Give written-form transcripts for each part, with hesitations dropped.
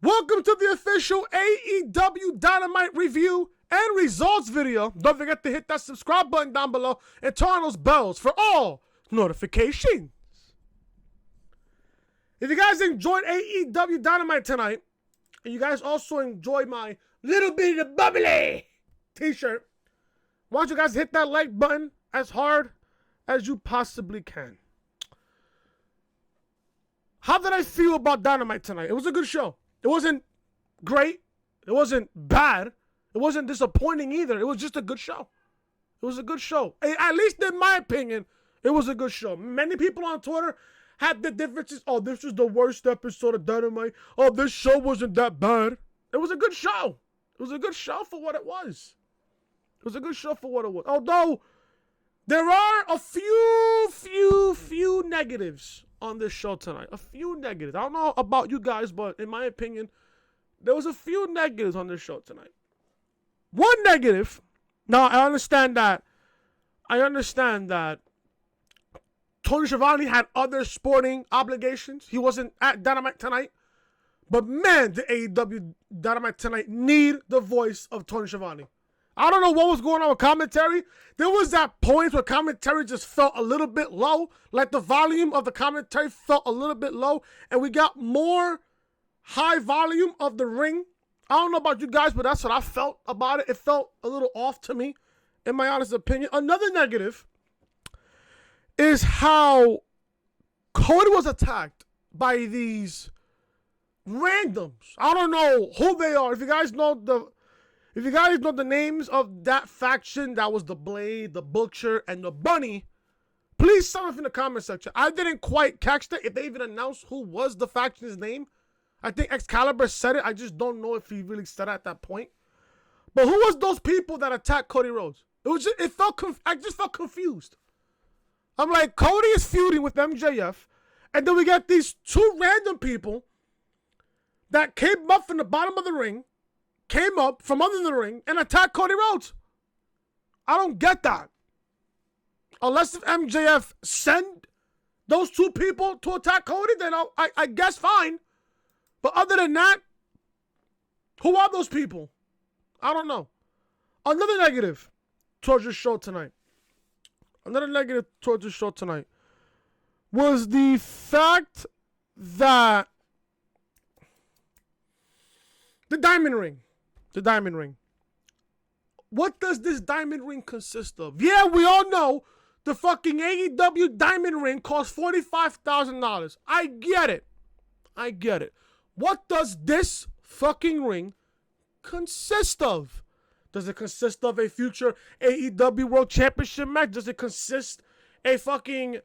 Welcome to the official AEW Dynamite review and results video. Don't forget to hit that subscribe button down below and turn on those bells for all notifications. If you guys enjoyed AEW Dynamite tonight, and you guys also enjoyed my little bit of bubbly t-shirt, why don't you guys hit that like button as hard as you possibly can. How did I feel about Dynamite tonight? It was a good show. It wasn't great. It wasn't bad. It wasn't disappointing either. It was just a good show. It was a good show. At least in my opinion, it was a good show. Many people on Twitter had the differences. Oh, this was the worst episode of Dynamite. Oh, this show wasn't that bad. It was a good show. It was a good show for what it was. It was a good show for what it was. Although, there are a few negatives on this show tonight. A few negatives. I don't know about you guys, but in my opinion, there was a few negatives on this show tonight. One negative. Now, I understand that Tony Schiavone had other sporting obligations. He wasn't at Dynamite tonight. But man, the AEW Dynamite tonight need the voice of Tony Schiavone. I don't know what was going on with commentary. There was that point where commentary just felt a little bit low. Like the volume of the commentary felt a little bit low. And we got more high volume of the ring. I don't know about you guys, but that's what I felt about it. It felt a little off to me, in my honest opinion. Another negative is how Cody was attacked by these randoms. I don't know who they are. If you guys know the names of that faction, that was the Blade, the Butcher, and the Bunny, please tell me in the comment section. I didn't quite catch that, if they even announced who was the faction's name. I think Excalibur said it. I just don't know if he really said it at that point. But who was those people that attacked Cody Rhodes? I just felt confused. I'm like, Cody is feuding with MJF, and then we got these two random people that came up from the bottom of the ring, came up from under the ring, and attacked Cody Rhodes. I don't get that. Unless if MJF sent those two people to attack Cody, then I guess fine. But other than that, who are those people? I don't know. Another negative towards the show tonight. Was the fact that the Diamond Ring. What does this Diamond Ring consist of? Yeah, we all know the fucking AEW Diamond Ring costs $45,000. I get it. What does this fucking ring consist of? Does it consist of a future AEW World Championship match? Does it consist a fucking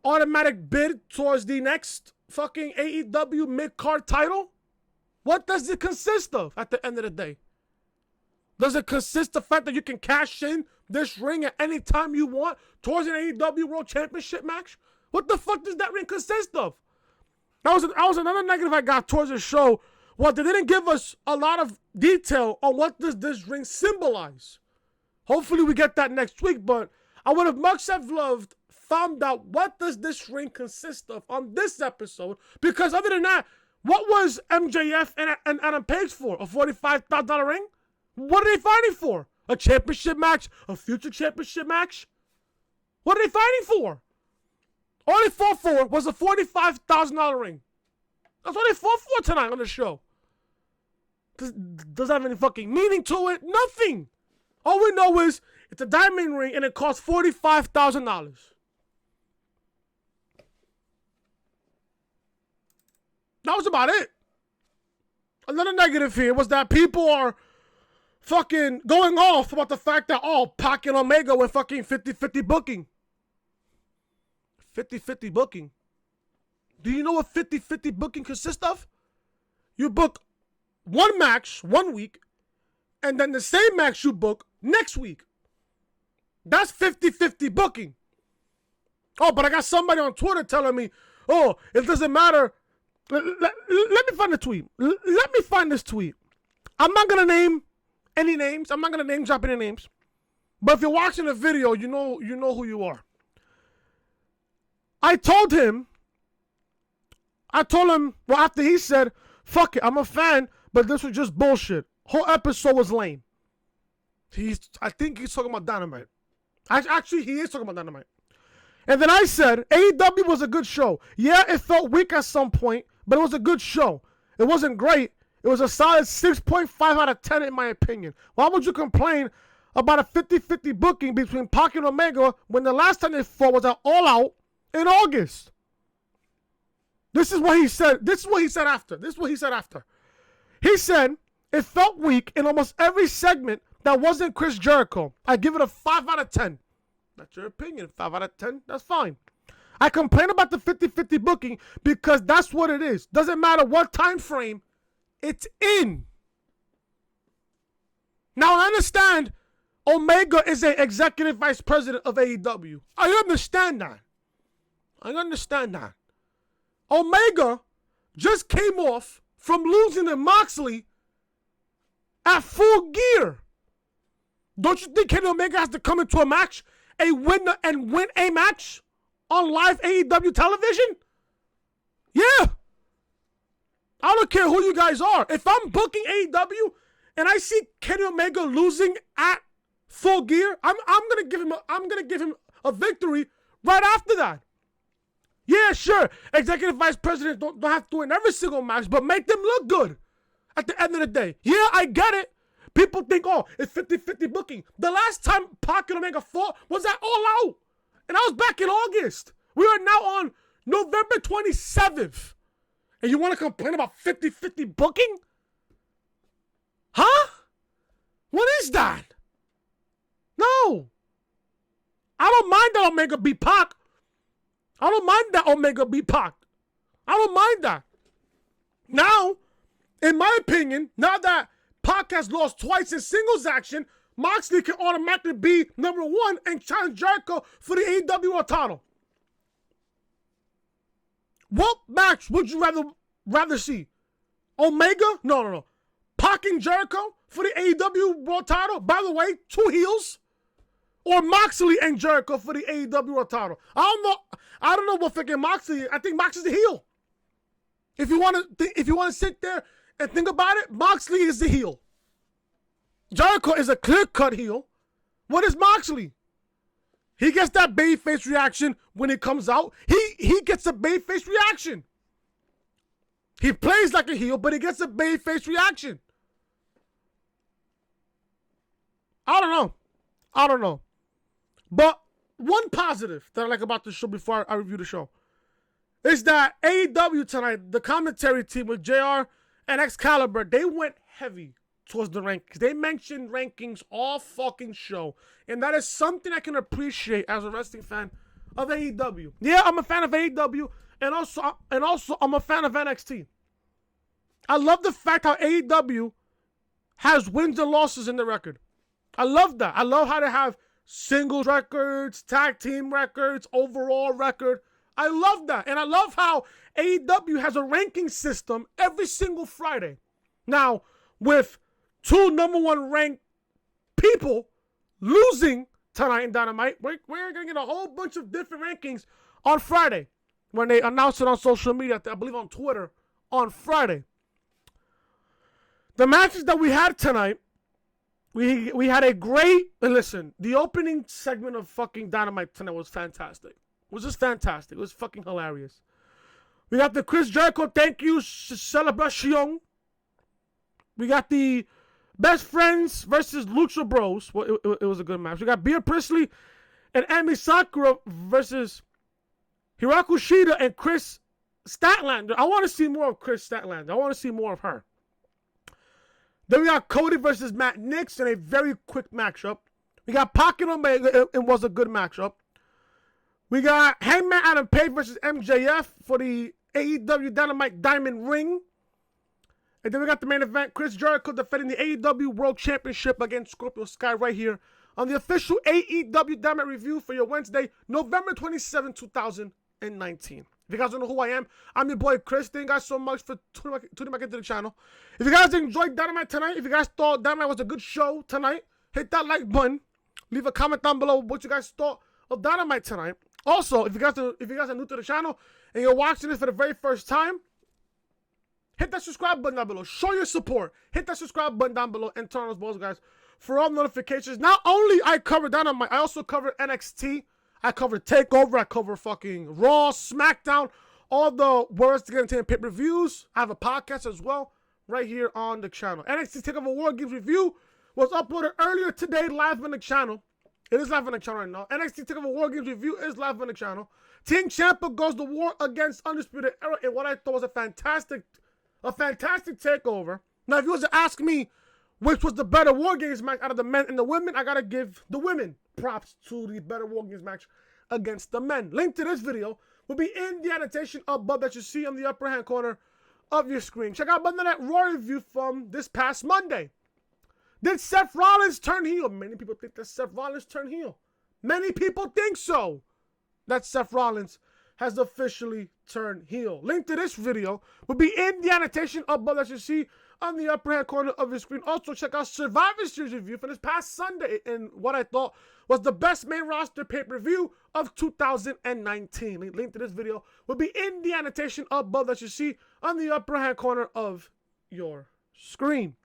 automatic bid towards the next fucking AEW mid-card title? What does it consist of at the end of the day? Does it consist of the fact that you can cash in this ring at any time you want towards an AEW World Championship match? What the fuck does that ring consist of? That was another negative I got towards the show. Well, they didn't give us a lot of detail on what does this ring symbolize. Hopefully we get that next week, but I would have much have loved found out what does this ring consist of on this episode, because other than that, what was MJF and Adam Page for? A $45,000 ring? What are they fighting for? A championship match? A future championship match? What are they fighting for? All they fought for was a $45,000 ring. That's what they fought for tonight on the show. Doesn't have any fucking meaning to it. Nothing. All we know is it's a diamond ring and it costs $45,000. That was about it. Another negative here was that people are fucking going off about the fact that, Pac and Omega went fucking 50-50 booking. 50-50 booking. Do you know what 50-50 booking consists of? You book one match 1 week, and then the same match you book next week. That's 50-50 booking. Oh, but I got somebody on Twitter telling me, it doesn't matter. Let me find the tweet. Let me find this tweet. I'm not going to name any names. I'm not going to name drop any names. But if you're watching the video, you know who you are. I told him, well, after he said Fuck it, I'm a fan, but this was just bullshit. Whole episode was lame. I think he's talking about Dynamite. Actually, he is talking about Dynamite. And then I said, AEW was a good show. Yeah, it felt weak at some point, but it was a good show. It wasn't great. It was a solid 6.5 out of 10 in my opinion. Why would you complain about a 50-50 booking between Pac and Omega when the last time they fought was at All Out in August? This is what he said. This is what he said after. He said, it felt weak in almost every segment that wasn't Chris Jericho. I give it a 5 out of 10. That's your opinion. 5 out of 10, that's fine. I complain about the 50-50 booking because that's what it is. Doesn't matter what time frame it's in. Now, I understand Omega is an executive vice president of AEW. I understand that. Omega just came off from losing to Moxley at Full Gear. Don't you think Kenny Omega has to come into a match and win a match on live AEW television? Yeah. I don't care who you guys are. If I'm booking AEW and I see Kenny Omega losing at Full Gear, I'm gonna give him a victory right after that. Yeah, sure. Executive vice presidents don't have to win every single match, but make them look good at the end of the day. Yeah, I get it. People think, oh, it's 50-50 booking. The last time Pac and Omega fought was at All Out. And that was back in August. We are now on November 27th. And you want to complain about 50-50 booking? Huh? What is that? No. I don't mind that Omega beat Pac. I don't mind that Omega beat Pac. I don't mind that. Now, in my opinion, now that Pac has lost twice in singles action, Moxley can automatically be number 1 and challenge Jericho for the AEW World title. What match would you rather see? Omega? No. Pac and Jericho for the AEW World title? By the way, 2 heels. Or Moxley and Jericho for the AEW World title. I don't know what freaking Moxley. I think Moxley's the heel. If you want to sit there and think about it, Moxley is the heel. Jericho is a clear-cut heel. What is Moxley? He gets that babyface reaction when it comes out. He gets a babyface reaction. He plays like a heel, but he gets a babyface reaction. I don't know. But one positive that I like about the show before I review the show is that AEW tonight, the commentary team with JR and Excalibur, they went heavy towards the rankings. They mentioned rankings all fucking show. And that is something I can appreciate as a wrestling fan of AEW. Yeah, I'm a fan of AEW, and also I'm a fan of NXT. I love the fact how AEW has wins and losses in the record. I love that. I love how they have singles records, tag team records, overall record. I love that. And I love how AEW has a ranking system every single Friday. Now, with 2 number 1 ranked people losing tonight in Dynamite, we're going to get a whole bunch of different rankings on Friday when they announce it on social media, I believe on Twitter, on Friday. The matches that we had tonight, we had a great, listen, the opening segment of fucking Dynamite tonight was fantastic. It was just fantastic. It was fucking hilarious. We got the Chris Jericho thank you celebration. We got the Best Friends versus Lucha Bros. Well, it was a good match. We got Bea Priestly and Emi Sakura versus Hikaru Shida and Kris Statlander. I want to see more of Kris Statlander. I want to see more of her. Then we got Cody versus Matt Knicks in a very quick matchup. We got Pac and Omega. It was a good matchup. We got Hangman Adam Page versus MJF for the AEW Dynamite Diamond Ring. And then we got the main event, Chris Jericho defending the AEW World Championship against Scorpio Sky right here on the official AEW Dynamite review for your Wednesday, November 27, 2019. If you guys don't know who I am, I'm your boy Chris. Thank you guys so much for tuning back into the channel. If you guys enjoyed Dynamite tonight, if you guys thought Dynamite was a good show tonight, hit that like button. Leave a comment down below what you guys thought of Dynamite tonight. Also, if you guys are new to the channel and you're watching this for the very first time, Hit that subscribe button down below. Show your support. Hit that subscribe button down below and turn on those bells, guys, for all notifications. Not only I cover Dynamite, I also cover NXT. I cover TakeOver. I cover fucking Raw, SmackDown, all the words to get into pay-per-views. I have a podcast as well right here on the channel. NXT TakeOver War Games review was uploaded earlier today live on the channel. It is live on the channel right now. NXT TakeOver War Games review is live on the channel. Team Ciampa goes to war against Undisputed Era in what I thought was a fantastic takeover. Now, if you was to ask me which was the better War Games match out of the men and the women, I gotta give the women props to the better War Games match against the men. Link to this video will be in the annotation above that you see on the upper hand corner of your screen. Check out Monday Night Raw review from this past Monday. Did Seth Rollins turn heel? Many people think that Seth Rollins turned heel. Many people think so. That Seth Rollins has officially turned heel. Link to this video will be in the annotation above that you see on the upper hand corner of your screen. Also, check out Survivor Series review for this past Sunday in what I thought was the best main roster pay-per-view of 2019. Link to this video will be in the annotation above that you see on the upper hand corner of your screen.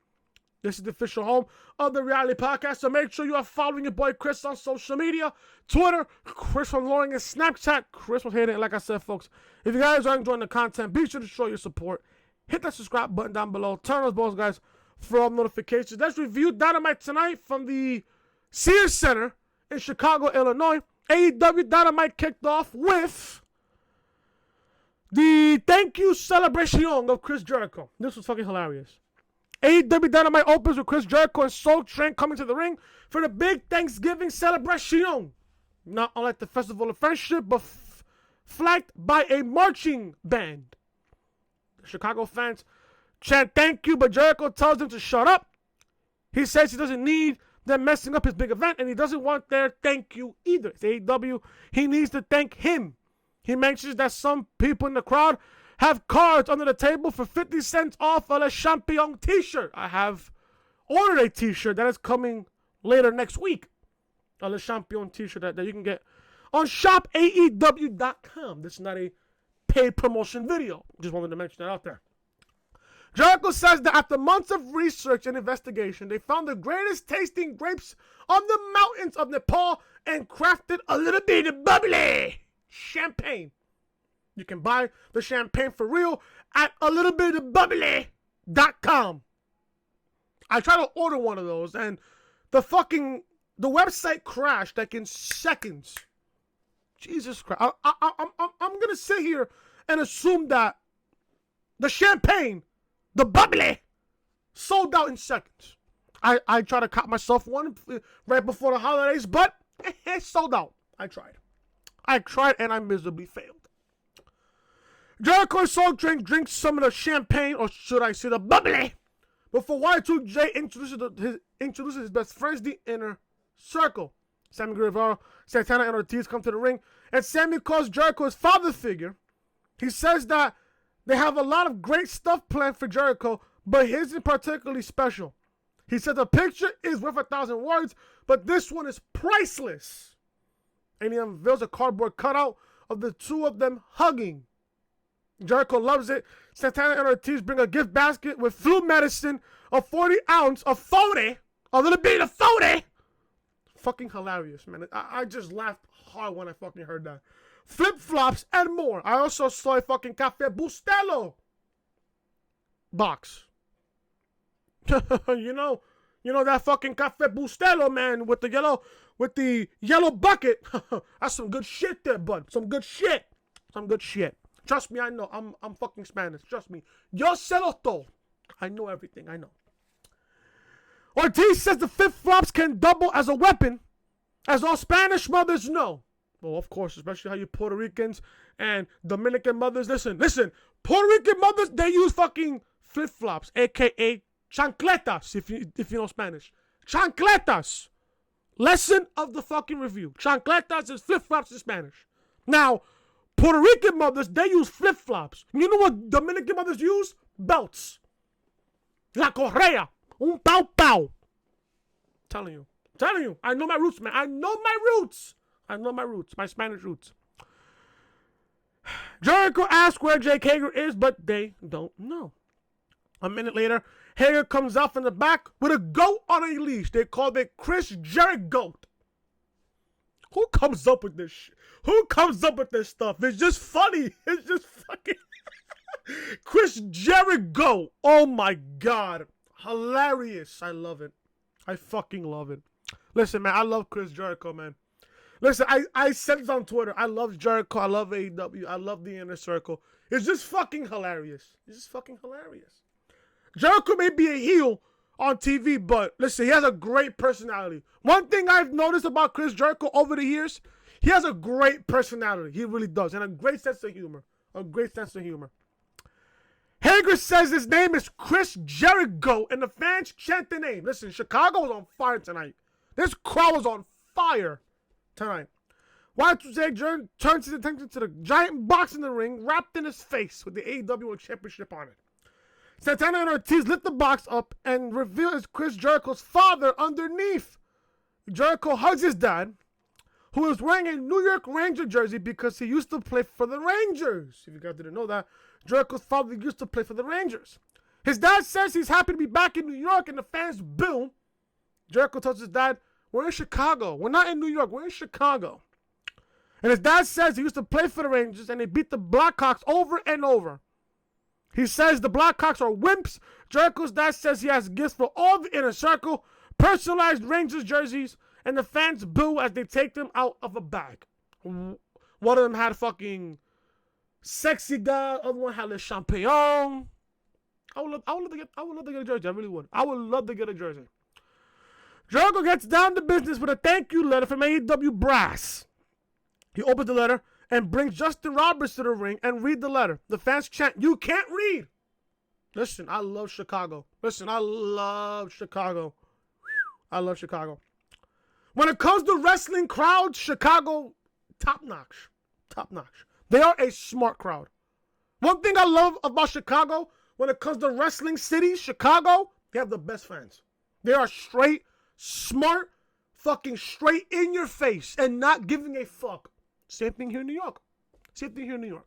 This is the official home of the Reality Podcast, so make sure you are following your boy Chris on social media. Twitter, Chris from Loring, and Snapchat, Chris from Hayden. Like I said, folks, if you guys are enjoying the content, be sure to show your support. Hit that subscribe button down below. Turn those bells, guys, for all notifications. Let's review Dynamite tonight from the Sears Centre in Chicago, Illinois. AEW Dynamite kicked off with the thank you celebration of Chris Jericho. This was fucking hilarious. AEW Dynamite opens with Chris Jericho and Soul Train coming to the ring for the big Thanksgiving celebration. Not unlike the Festival of Friendship, but flanked by a marching band. The Chicago fans chant thank you, but Jericho tells them to shut up. He says he doesn't need them messing up his big event, and he doesn't want their thank you either. It's AEW. He needs to thank him. He mentions that some people in the crowd have cards under the table for 50 cents off a Le Champion t-shirt. I have ordered a t-shirt that is coming later next week. A Le Champion t-shirt that you can get on shopaew.com. This is not a paid promotion video. Just wanted to mention that out there. Jericho says that after months of research and investigation, they found the greatest tasting grapes on the mountains of Nepal and crafted a little bit of bubbly champagne. You can buy the champagne for real at a little bit of bubbly.com. I tried to order one of those and the website crashed like in seconds. Jesus Christ. I'm going to sit here and assume that the champagne, the bubbly, sold out in seconds. I tried to cop myself one right before the holidays, but it sold out. I tried and I miserably failed. Jericho and Soul Train drinks some of the champagne, or should I say the bubbly, before Y2J introduces his best friends, the Inner Circle. Sammy Guevara, Santana, and Ortiz come to the ring, and Sammy calls Jericho his father figure. He says that they have a lot of great stuff planned for Jericho, but his is particularly special. He said the picture is worth 1,000 words, but this one is priceless. And he unveils a cardboard cutout of the two of them hugging. Jericho loves it. Santana and Ortiz bring a gift basket with flu medicine, a 40 ounce of 40, a little bit of 40. Fucking hilarious, man. I just laughed hard when I fucking heard that. Flip-flops and more. I also saw a fucking Cafe Bustelo box. you know that fucking Cafe Bustelo, man, with the yellow bucket. That's some good shit there, bud. Some good shit. Trust me, I know. I'm fucking Spanish. Trust me. Yo se lo todo. I know everything. I know. Ortiz says the flip-flops can double as a weapon, as all Spanish mothers know. Well, of course, especially how you Puerto Ricans and Dominican mothers. Listen. Puerto Rican mothers, they use fucking flip-flops, a.k.a. chancletas, if you know Spanish. Chancletas. Lesson of the fucking review. Chancletas is flip-flops in Spanish. Now, Puerto Rican mothers, they use flip-flops. You know what Dominican mothers use? Belts. La correa. Un pau. Telling you. I know my roots, man. I know my roots. My Spanish roots. Jericho asks where Jake Hager is, but they don't know. A minute later, Hager comes out from the back with a goat on a leash. They called it Chris Jericho. Who comes up with this shit? Who comes up with this stuff? It's just funny. It's just fucking... Chris Jericho. Oh my God. Hilarious. I love it. I fucking love it. Listen, man, I love Chris Jericho, man. Listen, I said this on Twitter. I love Jericho. I love AEW. I love the Inner Circle. It's just fucking hilarious. It's just fucking hilarious. Jericho may be a heel on TV, but listen, he has a great personality. One thing I've noticed about Chris Jericho over the years, he has a great personality. He really does. And a great sense of humor. A great sense of humor. Hager says his name is Chris Jericho, and the fans chant the name. Listen, Chicago was on fire tonight. This crowd was on fire tonight. Y2J turns his attention to the giant box in the ring, wrapped in his face with the AEW World Championship on it. Santana and Ortiz lift the box up and reveal it's Chris Jericho's father underneath. Jericho hugs his dad, who is wearing a New York Ranger jersey because he used to play for the Rangers. If you guys didn't know that, Jericho's father used to play for the Rangers. His dad says he's happy to be back in New York, and the fans boo. Jericho tells his dad, "We're in Chicago. We're not in New York. We're in Chicago." And his dad says he used to play for the Rangers, and they beat the Blackhawks over and over. He says the Blackhawks are wimps. Jericho's dad says he has gifts for all the Inner Circle, personalized Rangers jerseys, and the fans boo as they take them out of a bag. One of them had fucking sexy guy. Other one had Le Champion. I would love to get a jersey. I really would. I would love to get a jersey. Jericho gets down to business with a thank you letter from AEW Brass. He opens the letter and brings Justin Roberts to the ring and read the letter. The fans chant, "You can't read." Listen, I love Chicago. Listen, I love Chicago. I love Chicago. When it comes to wrestling crowds, Chicago, top notch. Top notch. They are a smart crowd. One thing I love about Chicago, when it comes to wrestling cities, Chicago, they have the best fans. They are straight, smart, fucking straight in your face and not giving a fuck. Same thing here in New York. Same thing here in New York.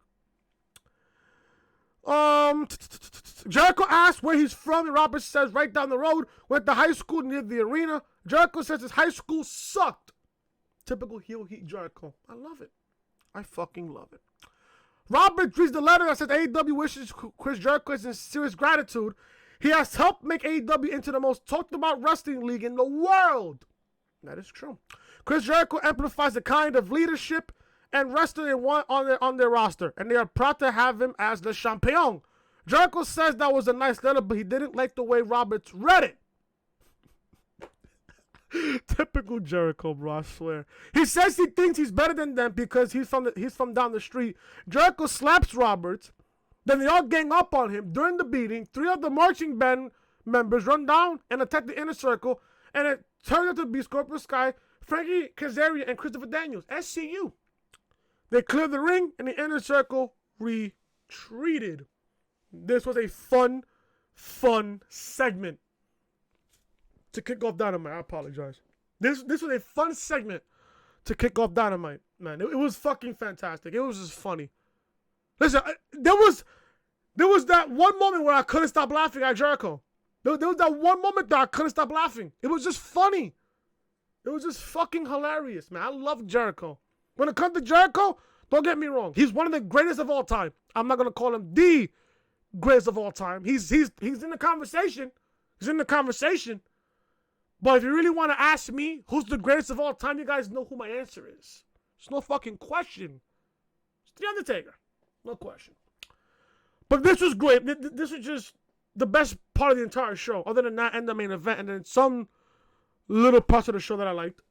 Jericho asks where he's from, and Roberts says right down the road, went to high school near the arena. Jericho says his high school sucked. Typical heel heat Jericho. I love it. I fucking love it. Roberts reads the letter that says AEW wishes Chris Jericho his sincerest gratitude. He has helped make AEW into the most talked about wrestling league in the world. That is true. Chris Jericho amplifies the kind of leadership and wrestling they want on their roster, and they are proud to have him as the champion. Jericho says that was a nice letter, but he didn't like the way Roberts read it. Typical Jericho, bro, I swear. He says he thinks he's better than them because he's from down the street. Jericho slaps Roberts. Then they all gang up on him. During the beating, 3 of the marching band members run down and attack the Inner Circle, and it turns out to be Scorpio Sky, Frankie Kazarian, and Christopher Daniels. SCU. They cleared the ring, and the Inner Circle retreated. This was a fun segment to kick off Dynamite. I apologize. This was a fun segment to kick off Dynamite, man. It was fucking fantastic. It was just funny. Listen, there was that one moment where I couldn't stop laughing at Jericho. There was that one moment that I couldn't stop laughing. It was just funny. It was just fucking hilarious, man. I love Jericho. When it comes to Jericho, don't get me wrong. He's one of the greatest of all time. I'm not gonna call him the greatest of all time. He's in the conversation. He's in the conversation. But if you really want to ask me who's the greatest of all time, you guys know who my answer is. There's no fucking question. It's The Undertaker. No question. But this was great. This was just the best part of the entire show. Other than that and the main event. And then some little parts of the show that I liked,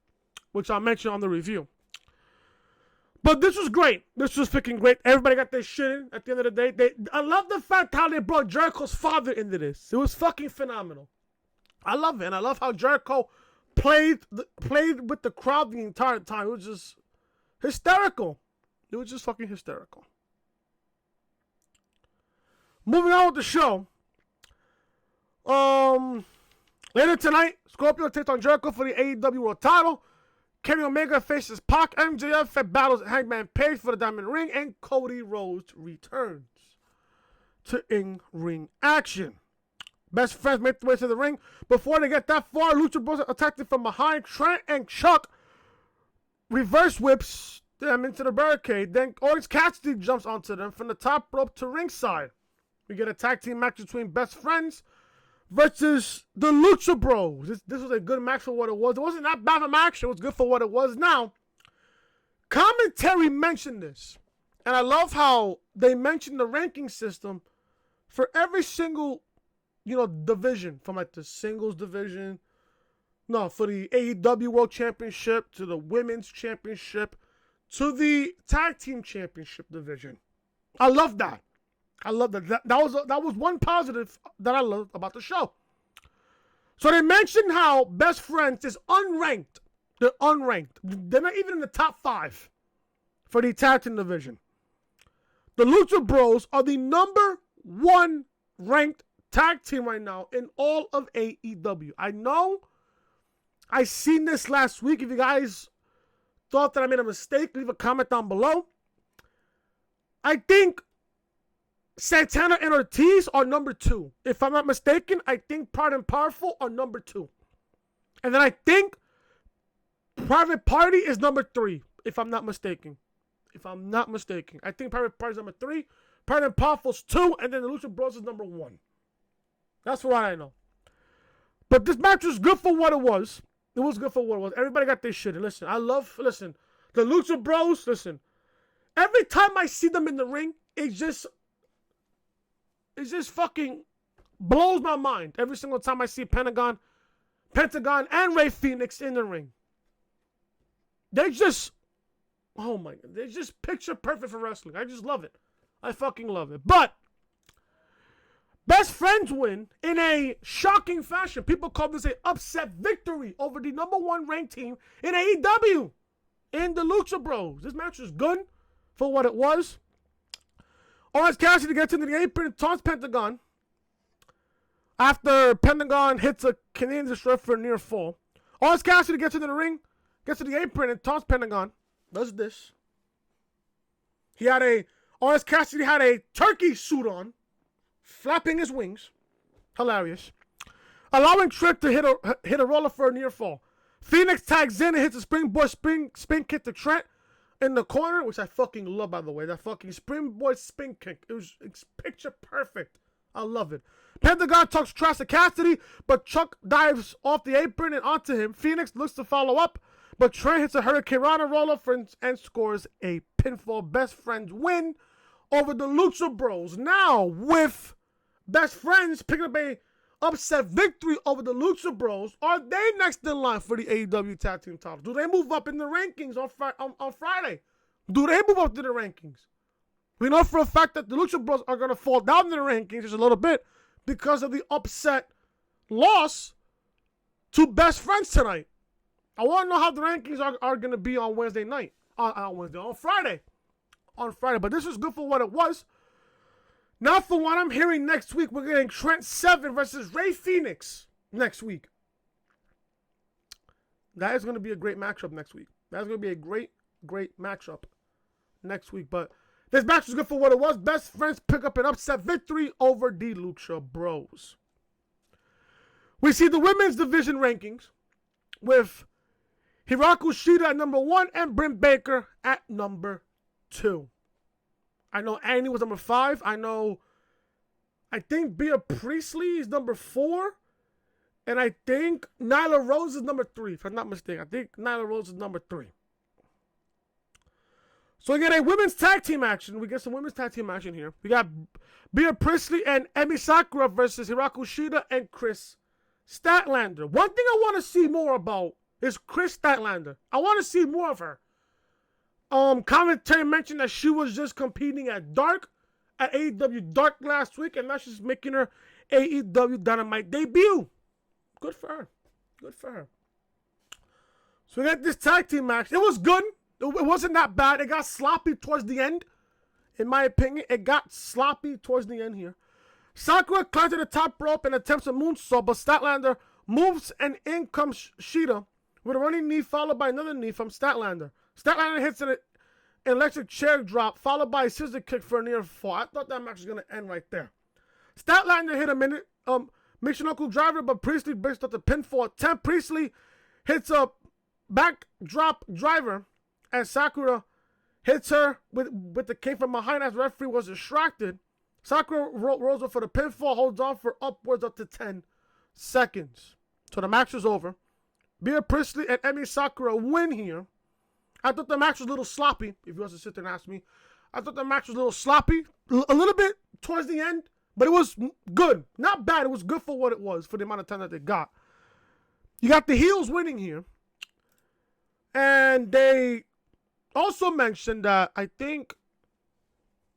which I'll mention on the review. But this was great. This was freaking great. Everybody got their shit in at the end of the day. I love the fact how they brought Jericho's father into this. It was fucking phenomenal. I love it. And I love how Jericho played with the crowd the entire time. It was just hysterical. It was just fucking hysterical. Moving on with the show. Later tonight, Scorpio takes on Jericho for the AEW World title. Kenny Omega faces Pac. MJF battles Hangman Page for the Diamond Ring. And Cody Rhodes returns to in-ring action. Best Friends make their way to the ring. Before they get that far, Lucha Bros attacked it from behind. Trent and Chuck reverse whips them into the barricade. Then Orange Cassidy jumps onto them from the top rope to ringside. We get a tag team match between Best Friends versus the Lucha Bros. This was a good match for what it was. It wasn't that bad of a match. It was good for what it was. Now, commentary mentioned this. And I love how they mentioned the ranking system for every single, division. From like the singles division. No, for the AEW World Championship to the Women's Championship to the Tag Team Championship division. I love that. I love that. That was one positive that I loved about the show. So they mentioned how Best Friends is unranked. They're unranked. They're not even in the top 5 for the Tag Team division. The Lucha Bros are the number 1 ranked tag team right now in all of AEW. I know I seen this last week. If you guys thought that I made a mistake, leave a comment down below. I think Santana and Ortiz are number 2. If I'm not mistaken, I think Proud and Powerful are number 2. And then I think Private Party is number 3, if I'm not mistaken. I think Private Party is number 3, Proud and Powerful's 2, and then the Lucha Bros is number 1. That's what I know. But this match was good for what it was. It was good for what it was. Everybody got their shit. And listen, the Lucha Bros, every time I see them in the ring, it just fucking blows my mind. Every single time I see Pentagon, and Rey Fenix in the ring. They're just, oh my God, they're just picture perfect for wrestling. I just love it. I fucking love it. But Best Friends win in a shocking fashion. People call this an upset victory over the number 1 ranked team in AEW, in the Lucha Bros. This match was good for what it was. Orange Cassidy gets into the apron and taunts Pentagon after Pentagon hits a Canadian Destroyer for a near fall. Orange Cassidy gets into the ring, gets to the apron and taunts Pentagon. Does this. Orange Cassidy had a turkey suit on, flapping his wings. Hilarious. Allowing Trick to hit a roller for a near fall. Phoenix tags in and hits a springboard spin kick to Trent in the corner, which I fucking love, by the way. That fucking springboard spin kick. It's picture perfect. I love it. Pentagon talks trash to Cassidy, but Chuck dives off the apron and onto him. Phoenix looks to follow up, but Trent hits a Hurricane Rana roller and scores a pinfall. Best Friends win over the Lucha Bros. Now, with Best Friends picking up a upset victory over the Lucha Bros, are they next in line for the AEW Tag Team titles? Do they move up in the rankings on Friday? Do they move up to the rankings? We know for a fact that the Lucha Bros are going to fall down in the rankings just a little bit because of the upset loss to Best Friends tonight. I want to know how the rankings are going to be on Wednesday night. On Friday. On Friday. But this was good for what it was. Now, for what I'm hearing next week, we're getting Trent Seven versus Rey Fenix next week. That is going to be a great matchup next week. That's going to be a great, great matchup next week. But this match was good for what it was. Best Friends pick up an upset victory over the Lucha Bros. We see the women's division rankings with Hikaru Shida at number 1 and Britt Baker at number 2. I know Annie was number 5. I think Bea Priestly is number 4. And I think Nyla Rose is number 3, if I'm not mistaken. I think Nyla Rose is number 3. So we get a women's tag team action. We get some women's tag team action here. We got Bea Priestly and Emi Sakura versus Hikaru Shida and Kris Statlander. One thing I want to see more about is Kris Statlander. I want to see more of her. Commentary mentioned that she was just competing at Dark, at AEW Dark last week, and now she's making her AEW Dynamite debut. Good for her. Good for her. So we got this tag team match. It was good. It wasn't that bad. It got sloppy towards the end. In my opinion, it got sloppy towards the end here. Sakura climbs to the top rope and attempts a moonsault, but Statlander moves and in comes Shida with a running knee followed by another knee from Statlander. Statlander hits an electric chair drop followed by a scissor kick for a near fall. I thought that match was going to end right there. Statlander hit a Mission Knuckle driver, but Priestley breaks up the pinfall attempt. Priestley hits a backdrop driver, and Sakura hits her with the kick from behind as the referee was distracted. Sakura rolls up for the pinfall, holds on for upwards up to 10 seconds. So the match is over. Bea Priestley and Emi Sakura win here. I thought the match was a little sloppy, if you want to sit there and ask me. I thought the match was a little sloppy, a little bit towards the end, but it was good. Not bad. It was good for what it was, for the amount of time that they got. You got the heels winning here. And they also mentioned that, I think,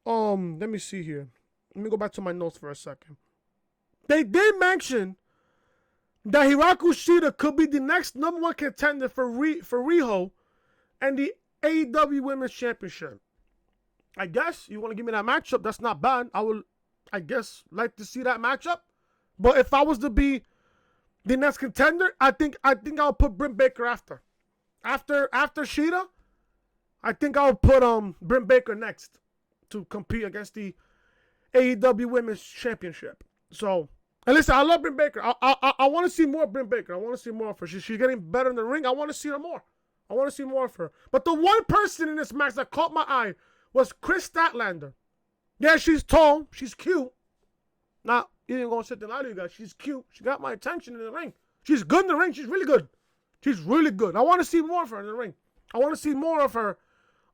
let me see here. Let me go back to my notes for a second. They did mention that Hikaru Shida could be the next number one contender for Riho and the AEW Women's Championship. I guess you want to give me that matchup. That's not bad. I would, I guess, like to see that matchup. But if I was to be the next contender, I think I'll put Britt Baker after Shida. I think I'll put Britt Baker next to compete against the AEW Women's Championship. So, and listen, I love Britt Baker. I want to see more Britt Baker. I want to see more of her. She's getting better in the ring. I want to see her more. I want to see more of her. But the one person in this match that caught my eye was Kris Statlander. Yeah, she's tall. She's cute. Now, you ain't going to sit there and lie to you guys. She's cute. She got my attention in the ring. She's good in the ring. She's really good. She's really good. I want to see more of her in the ring. I want to see more of her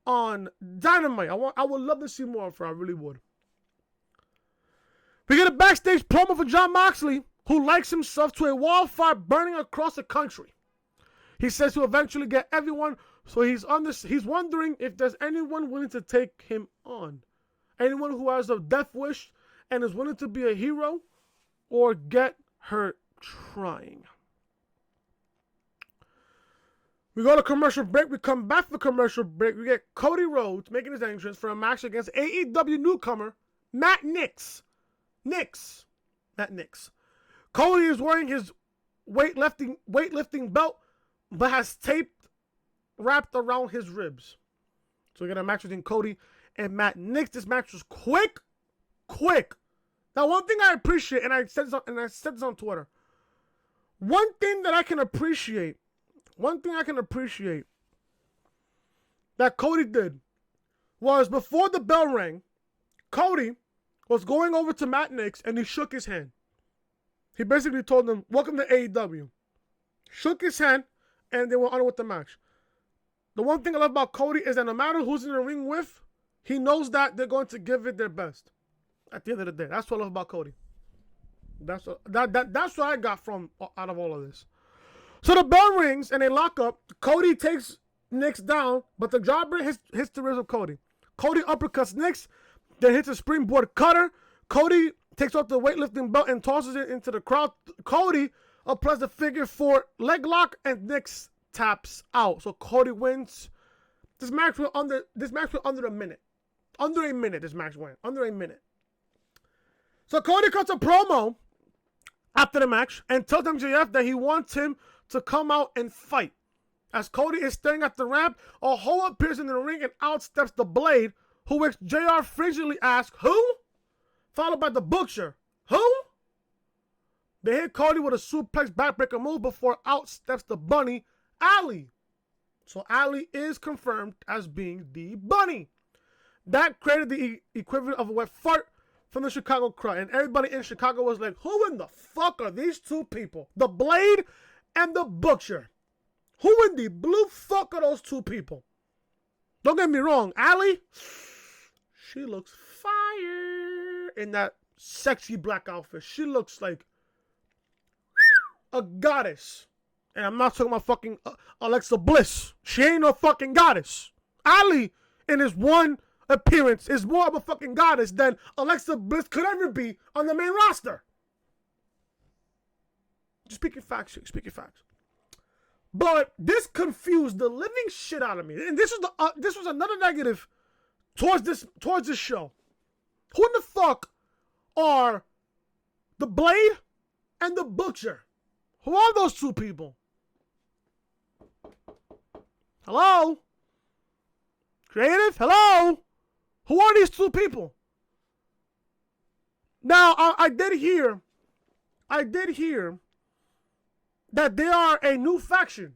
on Dynamite. I would love to see more of her. I really would. We get a backstage promo for Jon Moxley, who likes himself to a wildfire burning across the country. He says he'll eventually get everyone, so he's wondering if there's anyone willing to take him on. Anyone who has a death wish and is willing to be a hero or get hurt trying. We go to commercial break. We come back for commercial break. We get Cody Rhodes making his entrance for a match against AEW newcomer Matt Knicks. Matt Knicks. Cody is wearing his weightlifting belt, but has tape wrapped around his ribs. So we get a match between Cody and Matt Knicks. This match was quick. Now, one thing I appreciate, and I said this on Twitter. One thing I can appreciate that Cody did was before the bell rang, Cody was going over to Matt Knicks and he shook his hand. He basically told him, "Welcome to AEW." Shook his hand and they went on with the match. The one thing I love about Cody is that no matter who's in the ring with, he knows that they're going to give it their best. At the end of the day, that's what I love about Cody. That's what I got from out of all of this. So the bell rings and they lock up. Cody takes Knicks down, but the jobber hits the ribs of Cody. Cody uppercuts Knicks, then hits a springboard cutter. Cody takes off the weightlifting belt and tosses it into the crowd. Cody applies the figure 4 leg lock and Knicks taps out. So Cody wins. This match went under a minute. Under a minute this match went. Under a minute. So Cody cuts a promo after the match and tells MJF that he wants him to come out and fight. As Cody is staring at the ramp, a hole appears in the ring and out steps the Blade, who which JR frigidly asks, "Who?" Followed by the Butcher. "Who?" They hit Cody with a suplex backbreaker move before out steps the Bunny, Ali. So Ali is confirmed as being the Bunny. That created the equivalent of a wet fart from the Chicago crowd. And everybody in Chicago was like, who in the fuck are these two people? The Blade and the Butcher. Who in the blue fuck are those two people? Don't get me wrong, Ali, she looks fire in that sexy black outfit. She looks like a goddess. And I'm not talking about fucking Alexa Bliss. She ain't no fucking goddess. Ali, in his one appearance, is more of a fucking goddess than Alexa Bliss could ever be on the main roster. Just speaking facts here. Speaking facts. But this confused the living shit out of me. And this was another negative towards this show. Who in the fuck are the Blade and the Butcher? Who are those two people? Hello? Creative? Hello? Who are these two people? Now, I did hear I did hear that they are a new faction.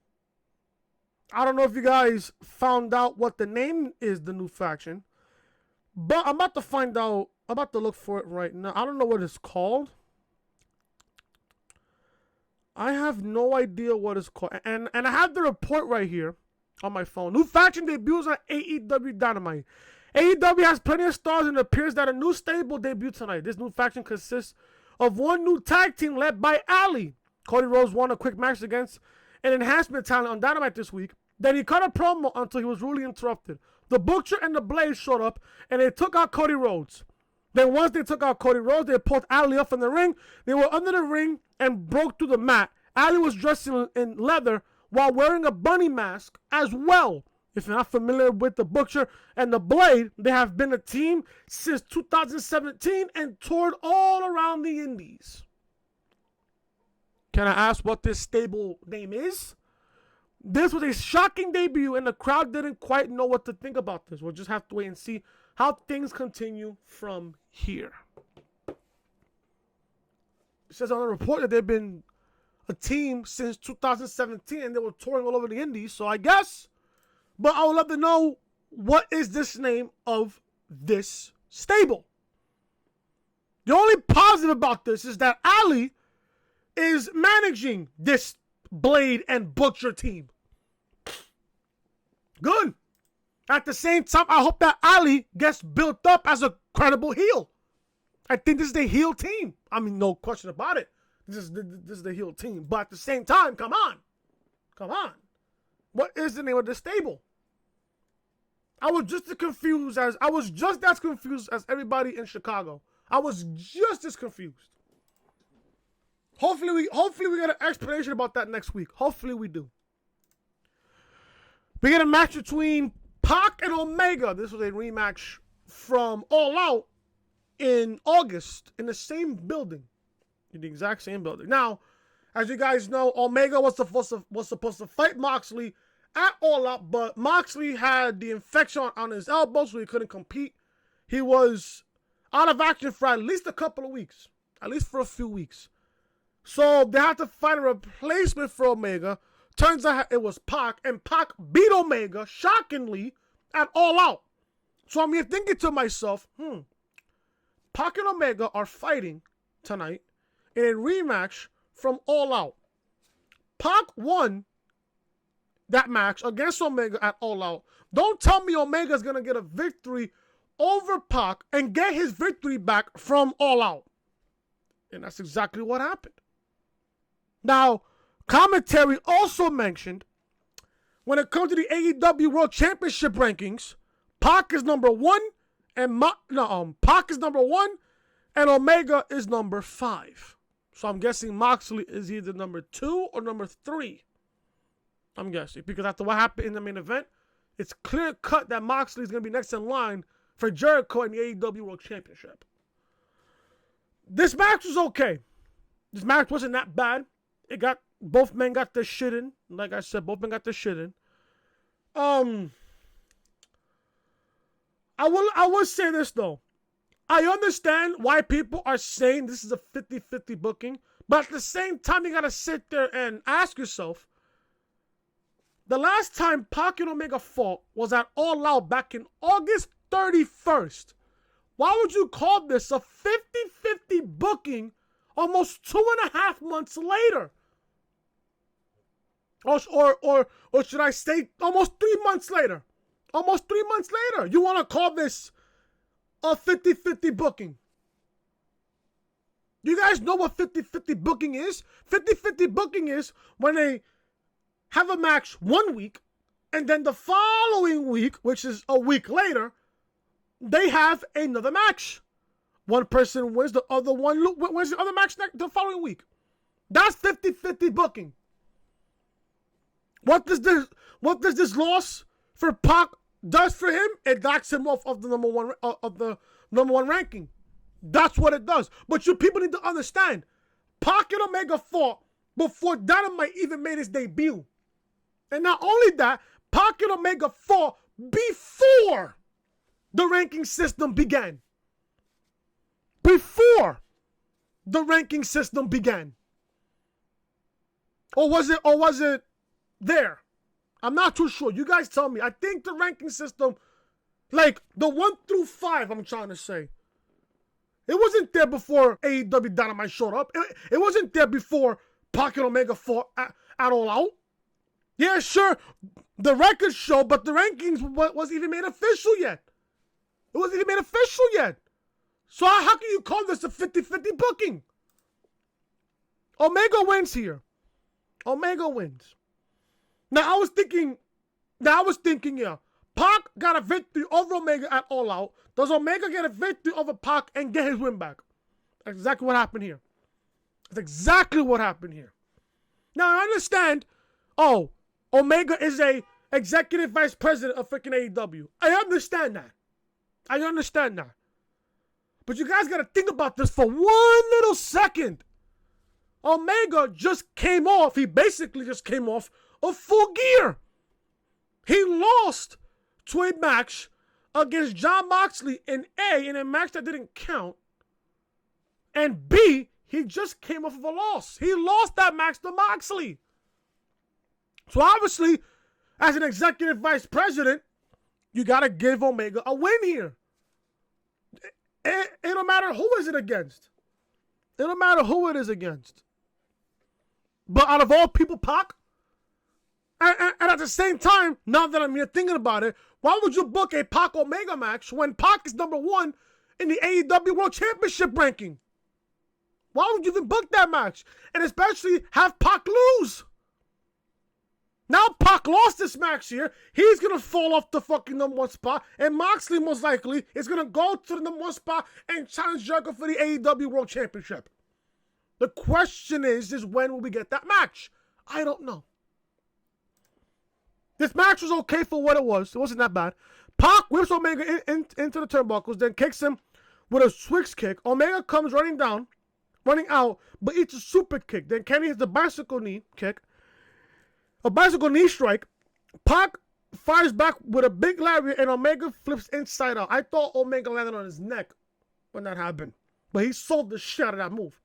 I don't know if you guys found out what the name is, the new faction. But I'm about to find out. I'm about to look for it right now. I don't know what it's called. I have no idea what it's called. And I have the report right here on my phone. New faction debuts on AEW Dynamite. AEW has plenty of stars and it appears that a new stable debuted tonight. This new faction consists of one new tag team led by Ali. Cody Rhodes won a quick match against an enhancement talent on Dynamite this week. Then he cut a promo until he was rudely interrupted. The Butcher and the Blaze showed up and they took out Cody Rhodes. Then once they took out Cody Rhodes, they pulled Ali up from the ring. They were under the ring and broke through the mat. Ali was dressed in leather while wearing a bunny mask as well. If you're not familiar with the Butcher and the Blade, they have been a team since 2017 and toured all around the Indies. Can I ask what this stable name is? This was a shocking debut and the crowd didn't quite know what to think about this. We'll just have to wait and see how things continue from here. It says on the report that they've been a team since 2017 and they were touring all over the Indies, so I guess. But I would love to know, what is this name of this stable? The only positive about this is that Ali is managing this Blade and Butcher team. Good. At the same time, I hope that Ali gets built up as a credible heel. I think this is the heel team. I mean, no question about it. This is the heel team. But at the same time, come on. Come on. What is the name of this stable? I was just as confused as everybody in Chicago. I was just as confused. Hopefully we get an explanation about that next week. Hopefully we do. We get a match between Pac and Omega. This was a rematch from All Out in August in the same building. In the exact same building. Now, as you guys know, Omega was supposed to fight Moxley at All Out, but Moxley had the infection on his elbow, so he couldn't compete. He was out of action for at least a couple of weeks. At least for a few weeks. So they had to find a replacement for Omega. Turns out it was Pac, and Pac beat Omega, shockingly, at All Out. So I'm here thinking to myself, Pac and Omega are fighting tonight in a rematch from All Out. Pac won that match against Omega at All Out. Don't tell me Omega's going to get a victory over Pac and get his victory back from All Out. And that's exactly what happened. Now, commentary also mentioned, when it comes to the AEW World Championship rankings, Pac is number 1 and Pac is number 1 and Omega is number 5. So I'm guessing Moxley is either number 2 or number 3. I'm guessing, because after what happened in the main event, it's clear cut that Moxley is going to be next in line for Jericho in the AEW World Championship. This match was okay. This match wasn't that bad. Both men got their shit in. Like I said, both men got their shit in. I will say this though. I understand why people are saying this is a 50-50 booking, but at the same time, you gotta sit there and ask yourself, the last time Pac and Omega fought was at All Out back in August 31st. Why would you call this a 50-50 booking almost 2.5 months later? Or should I say almost 3 months later? Almost 3 months later. You want to call this a 50-50 booking? You guys know what 50-50 booking is? 50-50 booking is when they have a match 1 week, and then the following week, which is a week later, they have another match. One person wins, the other one wins the other match the following week. That's 50-50 booking. What does this loss for Pac does for him? It knocks him off of the number one ranking. That's what it does. But you people need to understand, Pac and Omega fought before Dynamite even made his debut. And not only that, Pac and Omega fought before the ranking system began. Before the ranking system began? Or was it there? I'm not too sure. You guys tell me. I think the ranking system, like the 1 through 5, I'm trying to say, it wasn't there before AEW Dynamite showed up. It wasn't there before Pac and Omega fought at All Out. Yeah, sure, the records show, but the rankings wasn't even made official yet. It wasn't even made official yet. So how can you call this a 50-50 booking? Omega wins here. Omega wins. Now I was thinking, yeah, Pac got a victory over Omega at All Out. Does Omega get a victory over Pac and get his win back? That's exactly what happened here. That's exactly what happened here. Now I understand, Omega is a executive vice president of freaking AEW. I understand that. But you guys got to think about this for one little second. Omega just came off. He basically just came off of Full Gear. He lost to a match against Jon Moxley in a match that didn't count. And B, he just came off of a loss. He lost that match to Moxley. So obviously, as an executive vice president, you got to give Omega a win here. It don't matter who is it against. It don't matter who it is against. But out of all people, Pac, and at the same time, now that I'm here thinking about it, why would you book a Pac Omega match when Pac is number 1 in the AEW World Championship ranking? Why would you even book that match? And especially have Pac lose. Now Pac lost this match here. He's going to fall off the fucking number 1 spot. And Moxley most likely is going to go to the number 1 spot and challenge Jericho for the AEW World Championship. The question is when will we get that match? I don't know. This match was okay for what it was. It wasn't that bad. Pac whips Omega into the turnbuckles, then kicks him with a switch kick. Omega comes running out, but eats a super kick. Then Kenny hits the bicycle knee kick. A bicycle knee strike. Pac fires back with a big lariat, and Omega flips inside out. I thought Omega landed on his neck when that happened, but he sold the shit out of that move.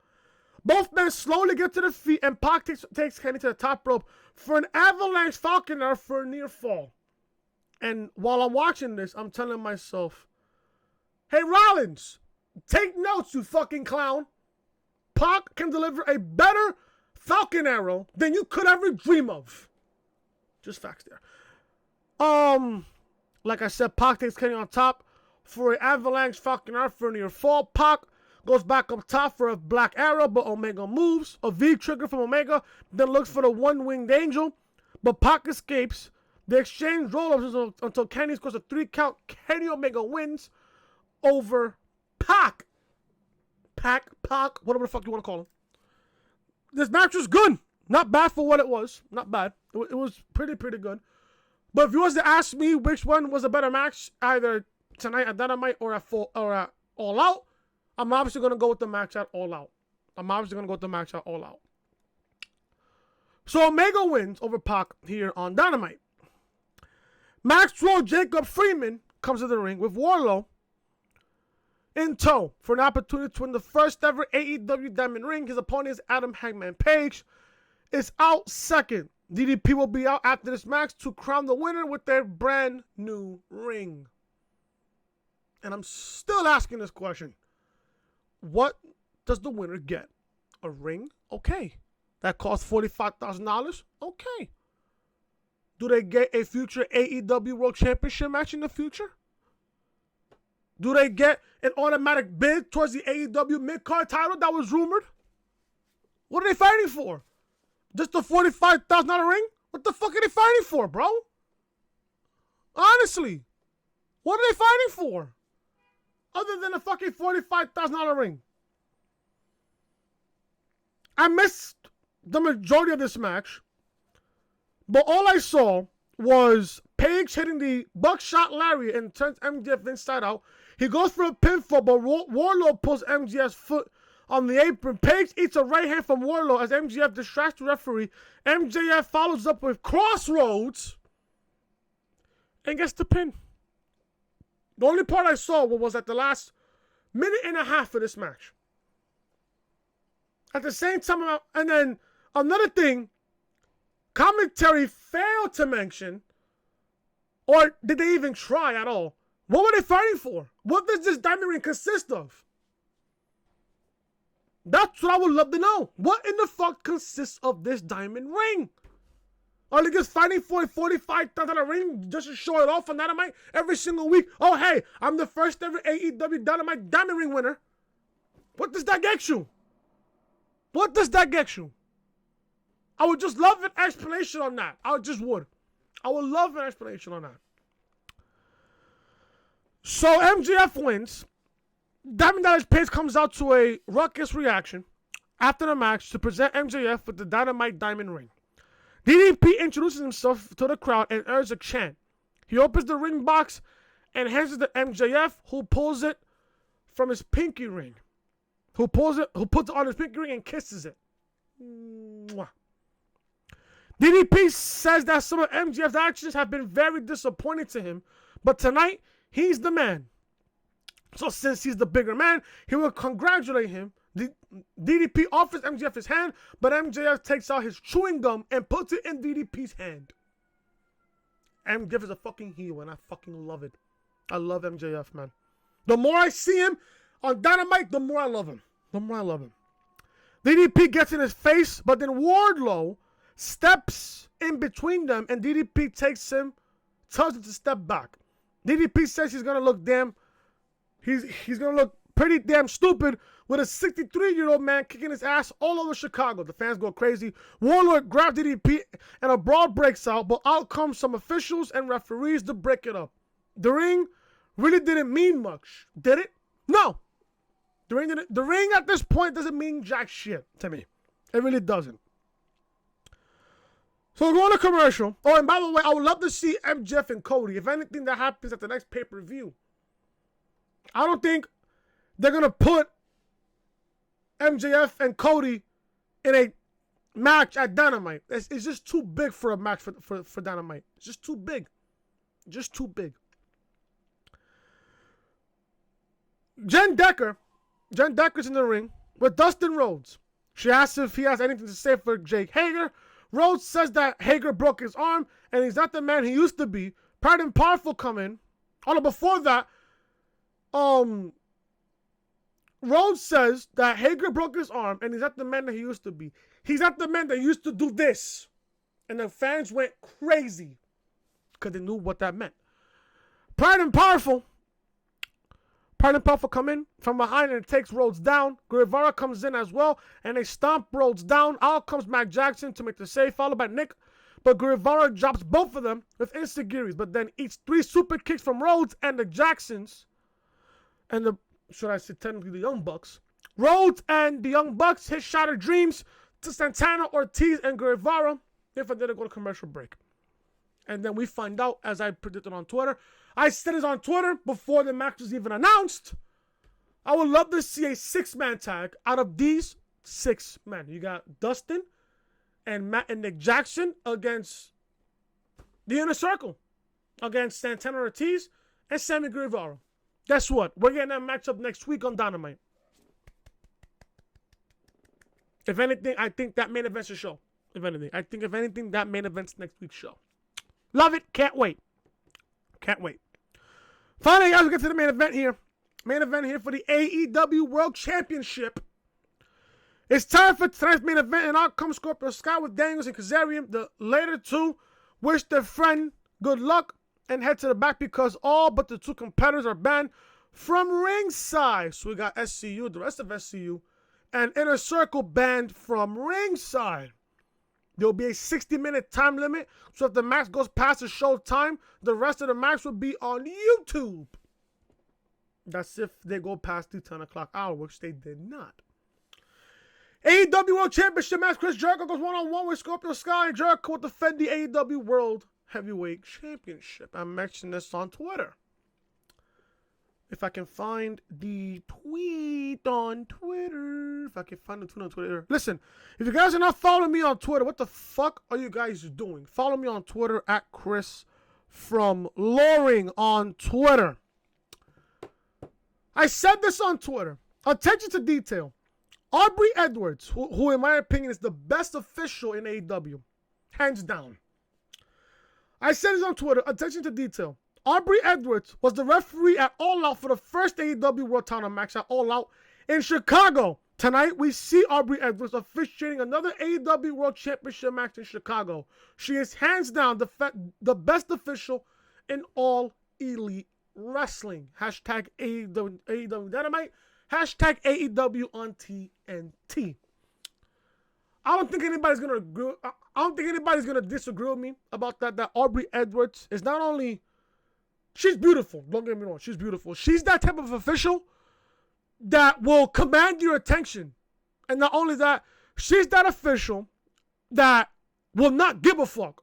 Both men slowly get to their feet, and Pac takes Kenny to the top rope for an avalanche falconer for a near fall. And while I'm watching this, I'm telling myself, hey, Rollins, take notes, you fucking clown. Pac can deliver a better Falcon Arrow than you could ever dream of. Just facts there. Like I said, Pac takes Kenny on top for an avalanche Falcon Arrow for a near fall. Pac goes back up top for a Black Arrow, but Omega moves. A V trigger from Omega, then looks for the one-winged angel, but Pac escapes. They exchange roll-ups until Kenny scores a 3 count. Kenny Omega wins over Pac. Pac, whatever the fuck you want to call him. This match was good. Not bad for what it was. Not bad. It was pretty good. But if you was to ask me which one was a better match, either tonight at Dynamite or at All Out, I'm obviously going to go with the match at All Out. So Omega wins over Pac here on Dynamite. Maxwell Jacob Freeman comes to the ring with Wardlow in tow for an opportunity to win the first ever AEW Diamond Ring. His opponent is Adam Hangman Page. Is out second. DDP will be out after this match to crown the winner with their brand new ring. And I'm still asking this question. What does the winner get? A ring? Okay. That costs $45,000? Okay. Do they get a future AEW World Championship match in the future? Do they get an automatic bid towards the AEW mid-card title that was rumored? What are they fighting for? Just a $45,000 ring? What the fuck are they fighting for, bro? Honestly. What are they fighting for? Other than a fucking $45,000 ring. I missed the majority of this match. But all I saw was Page hitting the buckshot lariat and turns MJF inside out. He goes for a pinfall, but Wardlow pulls MJF's foot on the apron. Page eats a right hand from Wardlow as MJF distracts the referee. MJF follows up with Crossroads and gets the pin. The only part I saw was at the last minute and a half of this match. At the same time, and then another thing, commentary failed to mention, or did they even try at all? What were they fighting for? What does this diamond ring consist of? That's what I would love to know. What in the fuck consists of this diamond ring? Are they just fighting for a $45,000 ring just to show it off on Dynamite every single week? Oh, hey, I'm the first ever AEW Dynamite Diamond Ring winner. What does that get you? What does that get you? I would just love an explanation on that. I would love an explanation on that. So MJF wins. Diamond Dallas Page comes out to a ruckus reaction after the match to present MJF with the Dynamite Diamond Ring. DDP introduces himself to the crowd and urges a chant. He opens the ring box and hands it to MJF, who pulls it from his pinky ring. Who puts it on his pinky ring and kisses it. Mwah. DDP says that some of MJF's actions have been very disappointing to him, but tonight, he's the man. So since he's the bigger man, he will congratulate him. DDP offers MJF his hand, but MJF takes out his chewing gum and puts it in DDP's hand. MJF is a fucking heel, and I fucking love it. I love MJF, man. The more I see him on Dynamite, the more I love him. DDP gets in his face, but then Wardlow steps in between them, and DDP tells him to step back. DDP says he's gonna look pretty damn stupid with a 63-year-old man kicking his ass all over Chicago. The fans go crazy. Warlord grabs DDP and a brawl breaks out, but out come some officials and referees to break it up. The ring really didn't mean much, did it? No. The ring at this point doesn't mean jack shit to me. It really doesn't. So we're going to commercial. Oh, and by the way, I would love to see MJF and Cody. If anything that happens at the next pay-per-view. I don't think they're going to put MJF and Cody in a match at Dynamite. It's just too big for a match for Dynamite. It's just too big. Just too big. Jen Decker's in the ring with Dustin Rhodes. She asks if he has anything to say for Jake Hager. Rhodes says that Hager broke his arm and he's not the man he used to be. Pride and Powerful come in. Although before that, Rhodes says that Hager broke his arm and he's not the man that he used to be. He's not the man that used to do this. And the fans went crazy because they knew what that meant. Pride and Powerful come in from behind and takes Rhodes down. Guevara comes in as well, and they stomp Rhodes down. Out comes Matt Jackson to make the save, followed by Nick. But Guevara drops both of them with instant-giris, but then eats 3 super kicks from Rhodes and the Jacksons. And should I say technically the Young Bucks. Rhodes and the Young Bucks hit Shattered Dreams to Santana, Ortiz, and Guevara. If I didn't go to commercial break. And then we find out, as I predicted on Twitter. I said it on Twitter before the match was even announced. I would love to see a 6-man tag out of these 6 men. You got Dustin and Matt and Nick Jackson against the Inner Circle. Against Santana Ortiz and Sammy Guevara. Guess what? We're getting that matchup next week on Dynamite. If anything, I think that main event's a show. If anything, that main event's next week's show. Love it. Can't wait. Finally, guys, we get to the main event here. Main event here for the AEW World Championship. It's time for tonight's main event, and out comes Scorpio Sky with Daniels and Kazarian. The later two wish their friend good luck and head to the back because all but the 2 competitors are banned from ringside. So we got SCU, the rest of SCU, and Inner Circle banned from ringside. There will be a 60-minute time limit, so if the match goes past the show time, the rest of the match will be on YouTube. That's if they go past the 10 o'clock hour, which they did not. AEW World Championship match. Chris Jericho goes one-on-one with Scorpio Sky, and Jericho will defend the AEW World Heavyweight Championship. I mentioned this on Twitter. If I can find the tweet on Twitter. Listen, if you guys are not following me on Twitter, what the fuck are you guys doing? Follow me on Twitter at Chris from Loring on Twitter. I said this on Twitter. Attention to detail. Aubrey Edwards, who in my opinion is the best official in AEW, hands down. I said this on Twitter, attention to detail. Aubrey Edwards was the referee at All Out for the first AEW World Title match at All Out in Chicago. Tonight, we see Aubrey Edwards officiating another AEW World Championship match in Chicago. She is hands down the best official in all Elite Wrestling. Hashtag AEW Dynamite. Hashtag AEW on TNT. I don't think anybody's gonna disagree with me about that. That Aubrey Edwards is not only, she's beautiful. Don't get me wrong, she's beautiful. She's that type of official that will command your attention, and not only that, she's that official that will not give a fuck.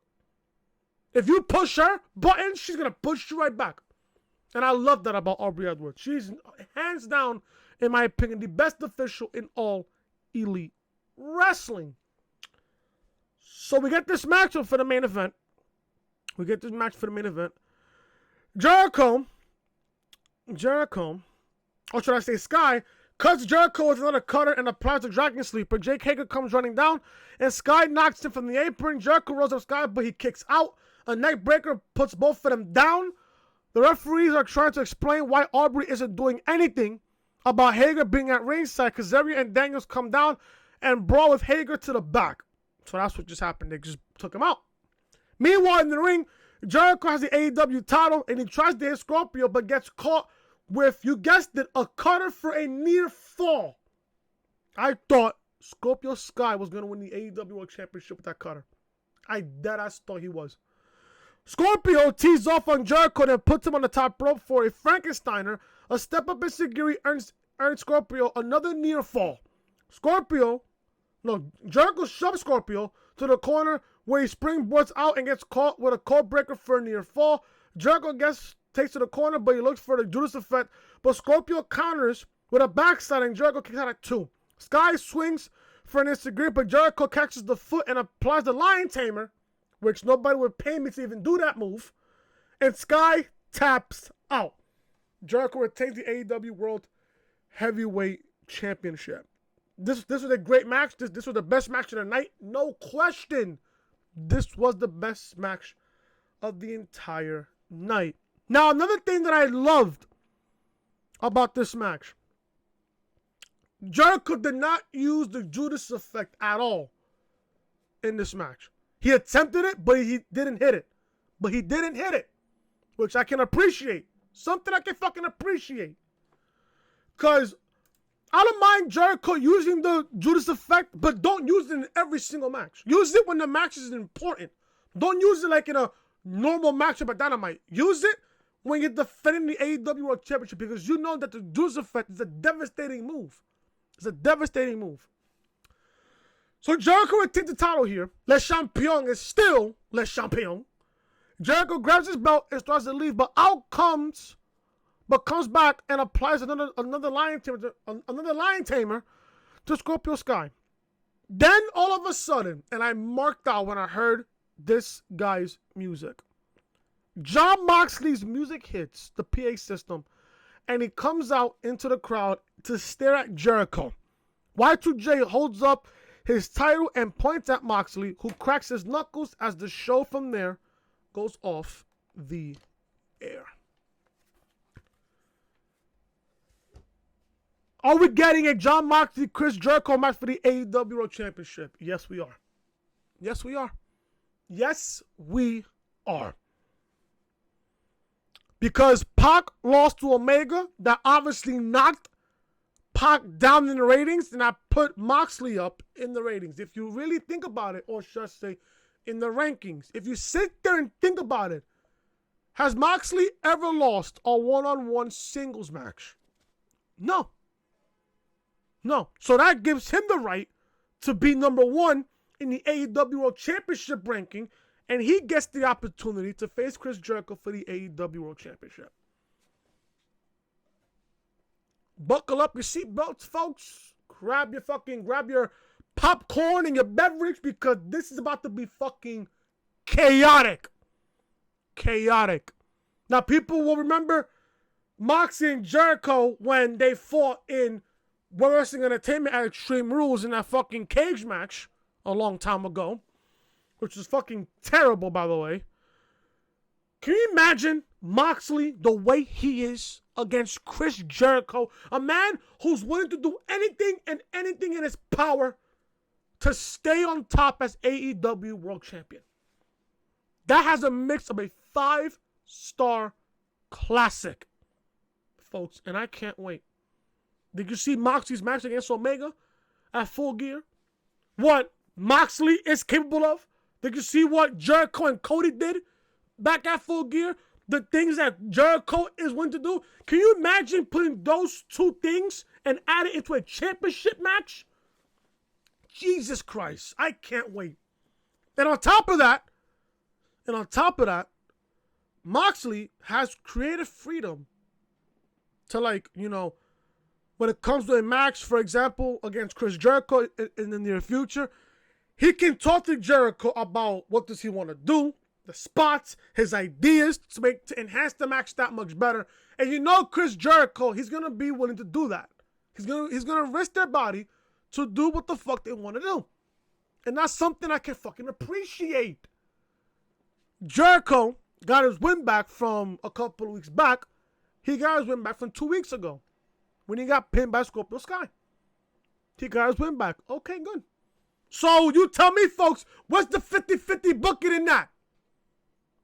If you push her button, she's gonna push you right back, and I love that about Aubrey Edwards. She's hands down, in my opinion, the best official in all Elite Wrestling. So we get this matchup for the main event. Jericho, or should I say Sky, cuts Jericho with another cutter and applies the Dragon Sleeper. Jake Hager comes running down, and Sky knocks him from the apron. Jericho rolls up Sky, but he kicks out. A neck breaker puts both of them down. The referees are trying to explain why Aubrey isn't doing anything about Hager being at ringside. Kazarian and Daniels come down and brawl with Hager to the back. So that's what just happened. They just took him out. Meanwhile, in the ring, Jericho has the AEW title, and he tries to hit Scorpio, but gets caught with, you guessed it, a cutter for a near fall. I thought Scorpio Sky was going to win the AEW World Championship with that cutter. I deadass thought he was. Scorpio tees off on Jericho and puts him on the top rope for a Frankensteiner. A step up in security earns Scorpio another near fall. Jericho shoves Scorpio to the corner where he springboards out and gets caught with a code breaker for a near fall. Jericho takes to the corner, but he looks for the Judas effect. But Scorpio counters with a backside and Jericho kicks out at 2. Sky swings for an instant, but Jericho catches the foot and applies the Lion Tamer, which nobody would pay me to even do that move. And Sky taps out. Jericho retains the AEW World Heavyweight Championship. This was a great match. This was the best match of the night. No question. This was the best match of the entire night. Now, another thing that I loved about this match, Jericho did not use the Judas effect at all in this match. He attempted it, but he didn't hit it. Which I can appreciate. Something I can fucking appreciate. Because I don't mind Jericho using the Judas effect, but don't use it in every single match. Use it when the match is important. Don't use it like in a normal matchup at Dynamite. Use it when you're defending the AEW World Championship, because you know that the Judas effect is a devastating move. It's a devastating move. So Jericho retains the title here. Le Champion is still Le Champion. Jericho grabs his belt and starts to leave, but comes back and applies another lion tamer to Scorpio Sky. Then all of a sudden, and I marked out when I heard this guy's music, Jon Moxley's music hits the PA system, and he comes out into the crowd to stare at Jericho. Y2J holds up his title and points at Moxley, who cracks his knuckles as the show from there goes off the air. Are we getting a Jon Moxley, Chris Jericho match for the AEW World Championship? Yes, we are. Yes, we are. Yes, we are. Because Pac lost to Omega, that obviously knocked Pac down in the ratings, and I put Moxley up in the ratings. If you really think about it, or should I say, in the rankings, if you sit there and think about it, has Moxley ever lost a one-on-one singles match? No. No. So that gives him the right to be number one in the AEW World Championship ranking, and he gets the opportunity to face Chris Jericho for the AEW World Championship. Buckle up your seatbelts, folks. Grab your popcorn and your beverage, because this is about to be fucking chaotic. Chaotic. Now, people will remember Moxley and Jericho when they fought in World Wrestling Entertainment at Extreme Rules in that fucking cage match a long time ago, which was fucking terrible, by the way. Can you imagine Moxley the way he is against Chris Jericho, a man who's willing to do anything and anything in his power to stay on top as AEW World Champion? That has a mix of a 5-star classic, folks, and I can't wait. Did you see Moxley's match against Omega at Full Gear? What Moxley is capable of? Did you see what Jericho and Cody did back at Full Gear? The things that Jericho is willing to do? Can you imagine putting those two things and add it into a championship match? Jesus Christ, I can't wait. And on top of that, Moxley has creative freedom to, like, you know, when it comes to a match, for example, against Chris Jericho in the near future, he can talk to Jericho about what does he want to do, the spots, his ideas to enhance the match that much better. And you know Chris Jericho, he's going to be willing to do that. He's gonna risk their body to do what the fuck they want to do. And that's something I can fucking appreciate. Jericho got his win back from a couple of weeks back. He got his win back from 2 weeks ago when he got pinned by Scorpio Sky. He got his win back. Okay, good. So you tell me, folks, what's the 50-50 booking in that?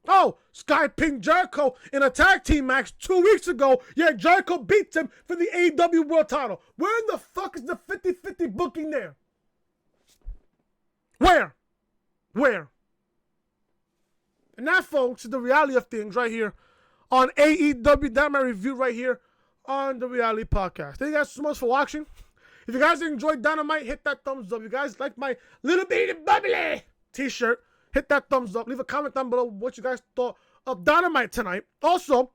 Oh, Sky pinned Jericho in a tag team match 2 weeks ago. Yeah, Jericho beats him for the AEW World title. Where in the fuck is the 50-50 booking there? Where? And that, folks, is the reality of things right here on AEW Dynamite Review right here on the Reality Podcast. Thank you guys so much for watching. If you guys enjoyed Dynamite, hit that thumbs up. If you guys like my little baby bubbly t-shirt, hit that thumbs up. Leave a comment down below what you guys thought of Dynamite tonight. Also,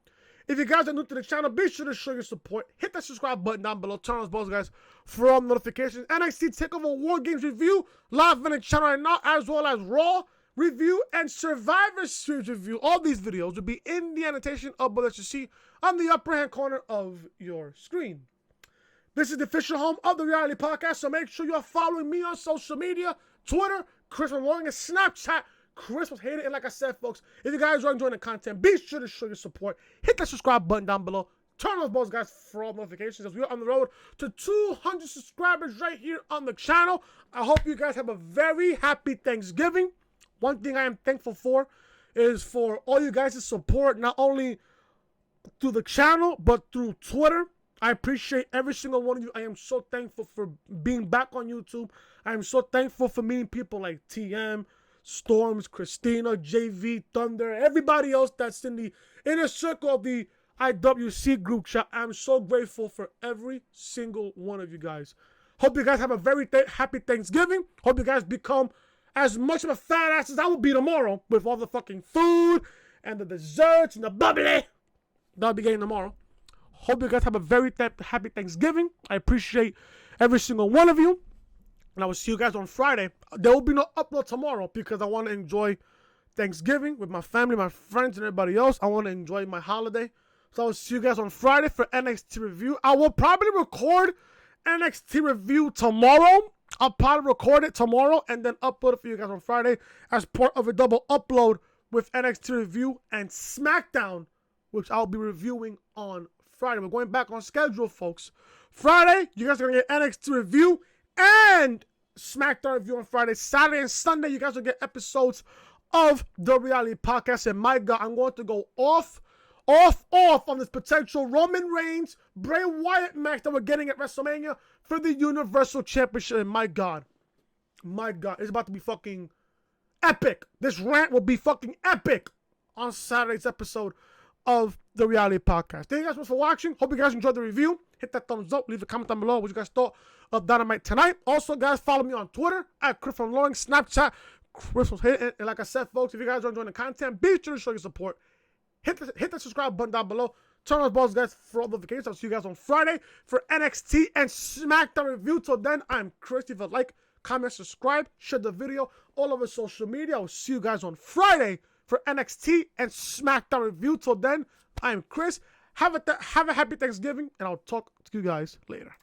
if you guys are new to the channel, be sure to show your support. Hit that subscribe button down below. Turn on those bells, guys, for all notifications. NXT TakeOver War Games review live on the channel right now, as well as Raw review and Survivor Series review. All these videos will be in the annotation above that you see on the upper hand corner of your screen. This is the official home of the Reality Podcast, so make sure you're following me on social media, Twitter, Chris was Long, and Snapchat, Chris was hated. And like I said, folks, if you guys are enjoying the content, be sure to show your support. Hit that subscribe button down below. Turn on those bells, guys, for all notifications as we are on the road to 200 subscribers right here on the channel. I hope you guys have a very happy Thanksgiving. One thing I am thankful for is for all you guys' support, not only through the channel, but through Twitter. I appreciate every single one of you. I am so thankful for being back on YouTube. I am so thankful for meeting people like TM, Storms, Christina, JV, Thunder, everybody else that's in the inner circle of the IWC group chat. I'm so grateful for every single one of you guys. Hope you guys have a very happy Thanksgiving. Hope you guys become as much of a fat ass as I will be tomorrow with all the fucking food and the desserts and the bubbly that I'll be getting tomorrow. Hope you guys have a very happy Thanksgiving. I appreciate every single one of you. And I will see you guys on Friday. There will be no upload tomorrow because I want to enjoy Thanksgiving with my family, my friends, and everybody else. I want to enjoy my holiday. So I will see you guys on Friday for NXT review. I will probably record NXT review tomorrow. I'll probably record it tomorrow and then upload it for you guys on Friday as part of a double upload with NXT review and SmackDown, which I'll be reviewing on Friday. We're going back on schedule, folks. Friday, you guys are going to get NXT review and SmackDown review on Friday. Saturday and Sunday, you guys will get episodes of the Reality Podcast. And my God, I'm going to go off on this potential Roman Reigns, Bray Wyatt match that we're getting at WrestleMania for the Universal Championship. And my God, it's about to be fucking epic. This rant will be fucking epic on Saturday's episode of the Reality Podcast. Thank you guys so much for watching. Hope you guys enjoyed the review. Hit that thumbs up. Leave a comment down below what you guys thought of Dynamite tonight. Also, guys, follow me on Twitter at Chris from Loring, Snapchat, Chris was hitting. And like I said, folks, if you guys are enjoying the content, be sure to show your support. Hit the subscribe button down below. Turn on those balls, guys, for all notifications. I'll see you guys on Friday for NXT and SmackDown review. Till then, I'm Chris. If you like, comment, subscribe, share the video all over social media. I'll see you guys on Friday for NXT and SmackDown review. Till then, I'm Chris. Have a happy Thanksgiving, and I'll talk to you guys later.